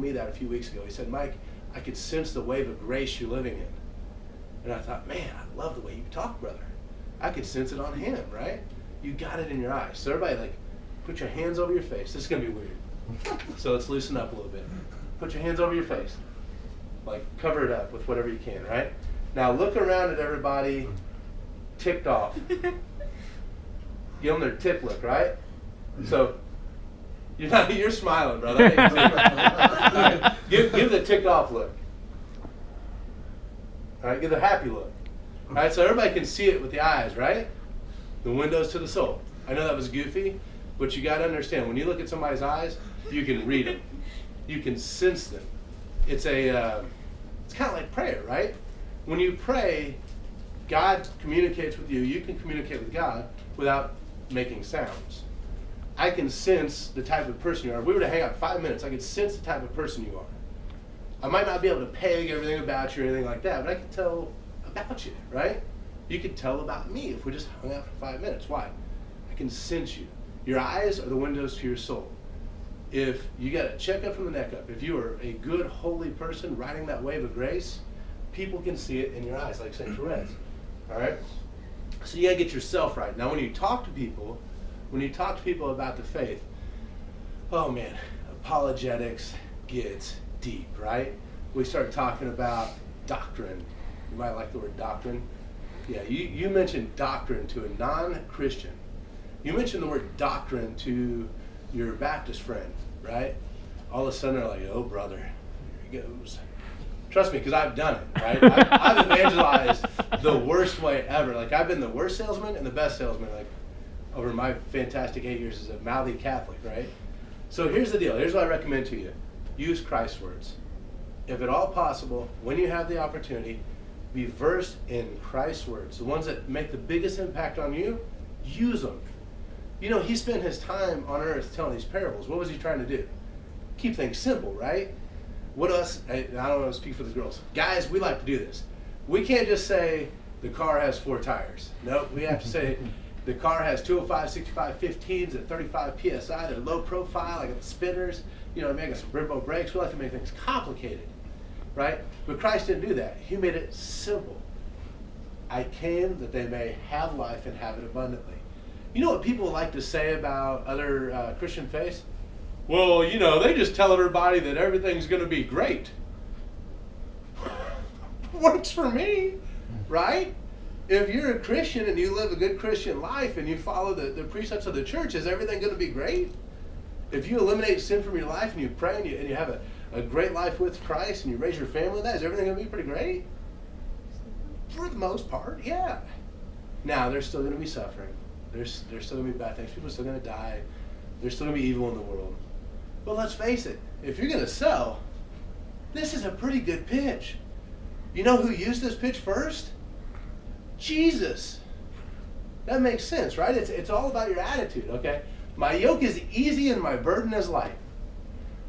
me that a few weeks ago. He said, Mike, I could sense the wave of grace you're living in. And I thought, man, I love the way you talk, brother. I could sense it on him, right? You got it in your eyes. So everybody, like, put your hands over your face. This is going to be weird. So let's loosen up a little bit. Put your hands over your face. Like, cover it up with whatever you can, right? Now look around at everybody ticked off. Give them their tip look, right? So you're smiling, brother. Right. Give the ticked off look. All right, give the happy look. All right, so everybody can see it with the eyes, right? The windows to the soul. I know that was goofy, but you got to understand, when you look at somebody's eyes, you can read them. You can sense them. It's kind of like prayer, right? When you pray, God communicates with you. You can communicate with God without making sounds. I can sense the type of person you are. If we were to hang out 5 minutes, I could sense the type of person you are. I might not be able to peg everything about you or anything like that, but I can tell about you, right? You could tell about me if we just hung out for 5 minutes. Why? I can sense you. Your eyes are the windows to your soul. If you got a checkup from the neck up, if you are a good, holy person riding that wave of grace, people can see it in your eyes, like St. Therese. All right? So you got to get yourself right. Now, when you talk to people about the faith, oh man, apologetics gets deep, right? We start talking about doctrine. You might like the word doctrine. Yeah, you mentioned doctrine to a non-Christian. You mentioned the word doctrine to your Baptist friend, right? All of a sudden they're like, oh brother, here he goes. Trust me, because I've done it, right? I've evangelized the worst way ever. Like, I've been the worst salesman and the best salesman, like, over my fantastic 8 years as a mouthy Catholic, right? So here's the deal. Here's what I recommend to you. Use Christ's words. If at all possible, when you have the opportunity, be versed in Christ's words. The ones that make the biggest impact on you, use them. You know, he spent his time on earth telling these parables. What was he trying to do? Keep things simple, right? What else? I don't want to speak for the girls. Guys, we like to do this. We can't just say the car has 4 tires. Nope, we have to say the car has 205, 65, 15s at 35 PSI. They're low profile. I got the spinners. You know, I got some Brembo brakes. We like to make things complicated, right? But Christ didn't do that. He made it simple. I came that they may have life and have it abundantly. You know what people like to say about other Christian faiths? Well, you know, they just tell everybody that everything's going to be great. Works for me, right? If you're a Christian and you live a good Christian life and you follow the precepts of the church, is everything going to be great? If you eliminate sin from your life and you pray and you have a great life with Christ and you raise your family, is everything going to be pretty great? For the most part, yeah. Now, there's still going to be suffering. There's still going to be bad things. People are still going to die. There's still going to be evil in the world. But let's face it, if you're going to sell, this is a pretty good pitch. You know who used this pitch first? Jesus. That makes sense, right? It's all about your attitude, okay? My yoke is easy and my burden is light.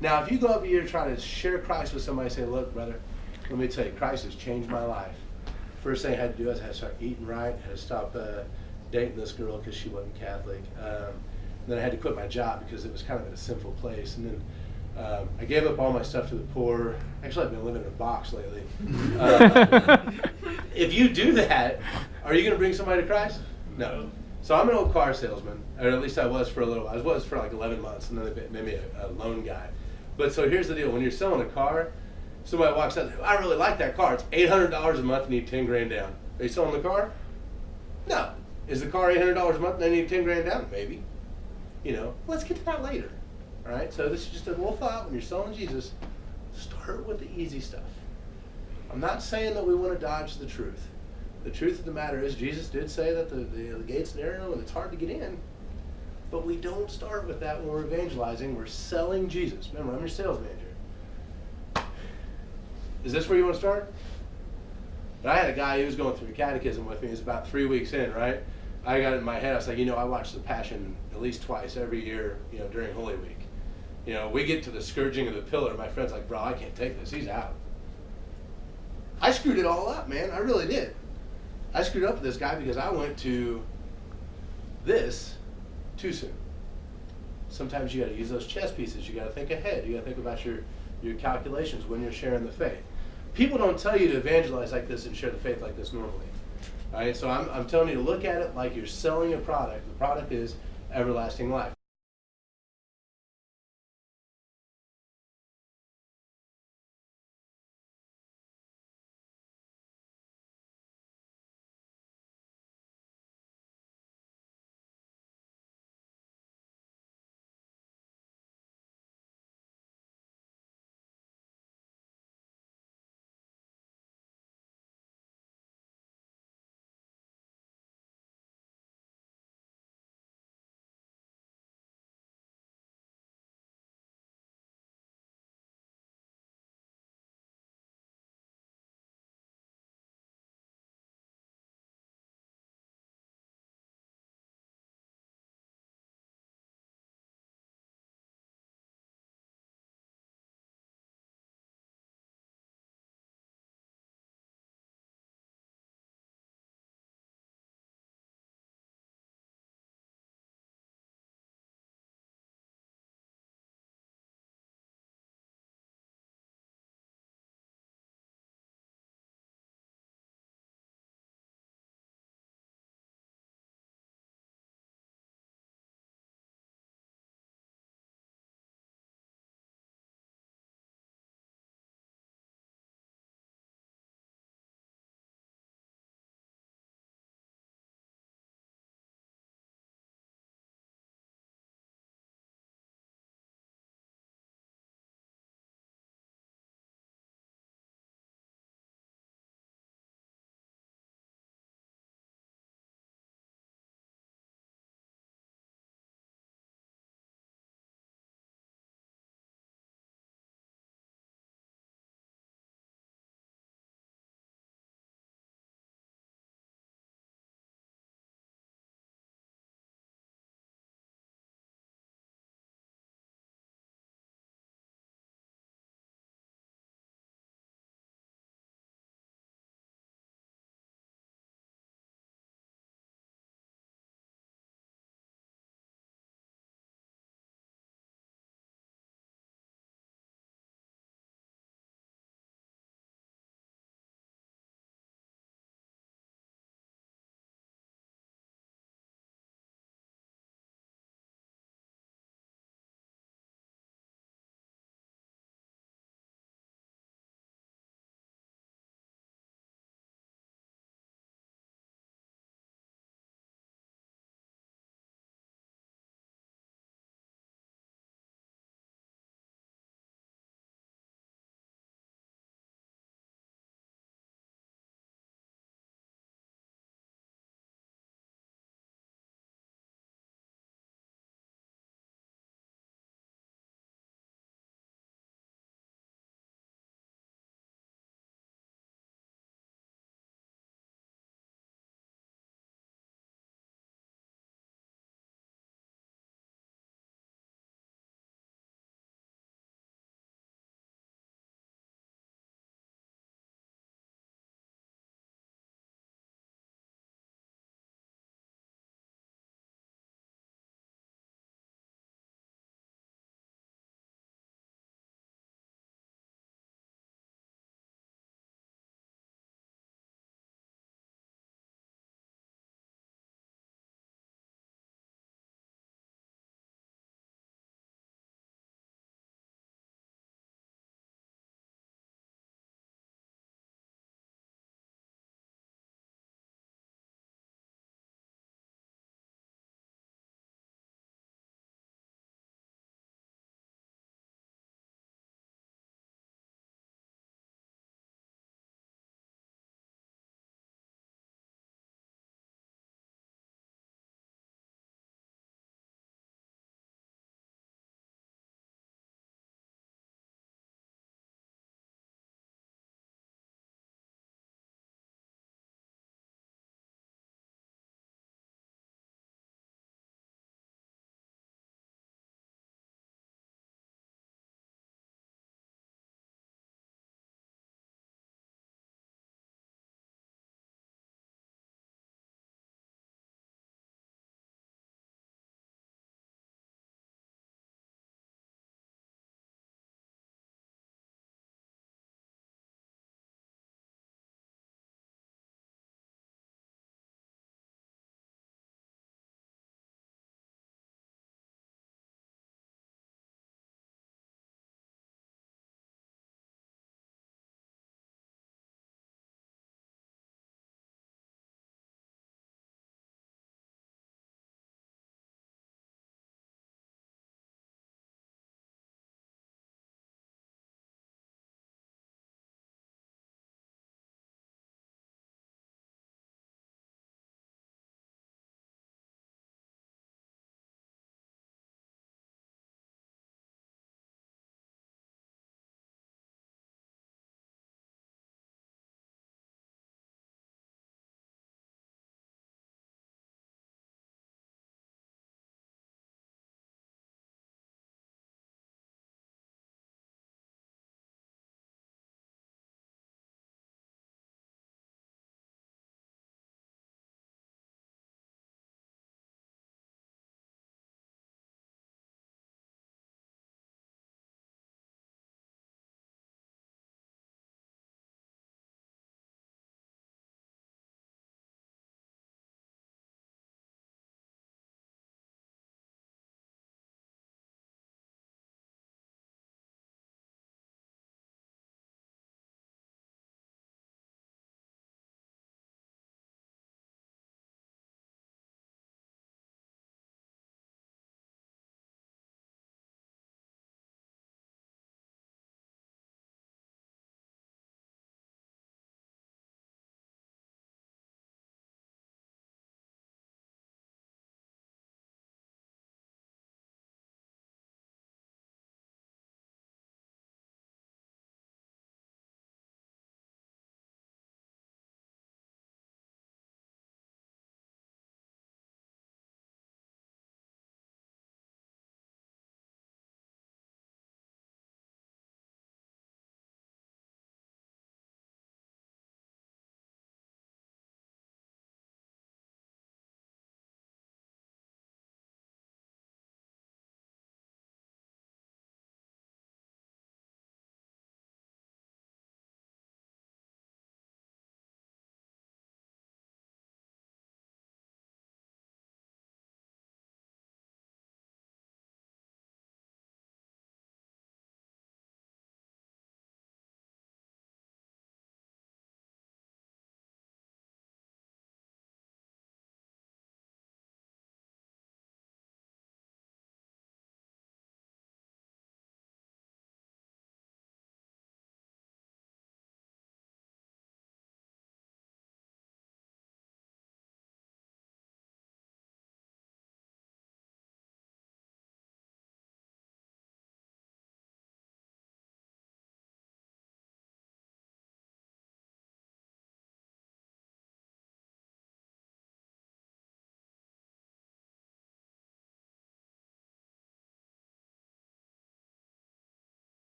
Now, if you go up here trying to share Christ with somebody, say, look, brother, let me tell you, Christ has changed my life. First thing I had to do is I had to start eating right, I had to stop dating this girl because she wasn't Catholic. Then I had to quit my job because it was kind of in a sinful place. And then I gave up all my stuff to the poor. Actually, I've been living in a box lately. If you do that, are you going to bring somebody to Christ? No. So I'm an old car salesman, or at least I was for a little while. I was for like 11 months, and then they made me a loan guy. But so here's the deal. When you're selling a car, somebody walks out and says, I really like that car. It's $800 a month and need 10 grand down. Are you selling the car? No. Is the car $800 a month and they need 10 grand down? Maybe. You know, let's get to that later. All right? So this is just a little thought. When you're selling Jesus, start with the easy stuff. I'm not saying that we want to dodge the truth. The truth of the matter is Jesus did say that the gate's narrow and it's hard to get in. But we don't start with that when we're evangelizing. We're selling Jesus. Remember, I'm your sales manager. Is this where you want to start? But I had a guy who was going through a catechism with me. It was about 3 weeks in, right? I got it in my head. I was like, I watch The Passion at least twice every year, during Holy Week. We get to the scourging of the pillar. My friend's like, bro, I can't take this. He's out. I screwed it all up, man. I really did. I screwed up with this guy because I went to this too soon. Sometimes you got to use those chess pieces. You got to think ahead. You got to think about your your calculations when you're sharing the faith. People don't tell you to evangelize like this and share the faith like this normally. All right, so I'm telling you to look at it like you're selling a product. The product is everlasting life.